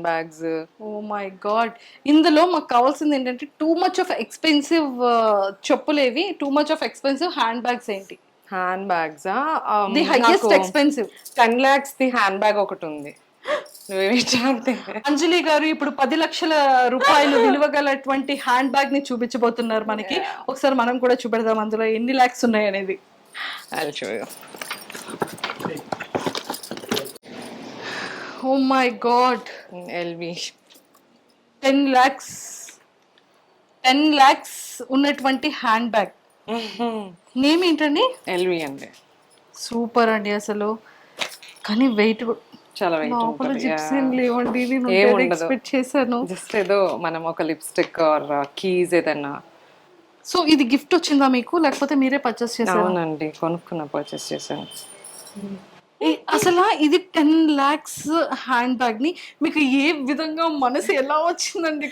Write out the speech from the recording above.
Bags. Oh my God, ఇందులో మాకు కావాల్సింది ఏంటంటే టూ మచ్ ఆఫ్ ఎక్స్పెన్సివ్ చెప్పులేవి, too much of expensive handbags ఏంటి? Handbags the highest expensive 10 lakhs the handbag ఒకటి ఉంది. నువ్వేమిటంటే అంజలి గారు ఇప్పుడు 10 లక్షల రూపాయలు విలువ గలటువంటి హ్యాండ్ బ్యాగ్ ని చూపించబోతున్నారు మనకి. ఒకసారి మనం కూడా చూపెడదాం అందులో ఎన్ని లాక్స్ ఉన్నాయి అనేది. Oh my god, LV 10 lakhs ఉన్నటువంటి హ్యాండ్ బ్యాగ్. నేమ్ ఏంటండి? ఎల్వి అండి. సూపర్ అండి అసలు. కానీ వెయిట్ చాలా వెయిట్ లోపల ఉంటుంది. జిప్స్ ఏం లేవండి, నేను ఎక్స్పెక్ట్ చేశాను. జస్ట్ ఏదో మనం ఒక లిప్స్టిక్ ఆర్ కీస్ ఏదైనా. సో ఇది గిఫ్ట్ వచ్చిందా మీకు, లేకపోతే మీరే పర్చేస్ చేశారా? అవునండి, కొనుక్కున్న పర్చేస్ చేశాను. అసలు ఇది 10 lakhs హ్యాండ్ బ్యాగ్ ని మీకు ఏ విధంగా మనసు ఎలా వచ్చిందండి?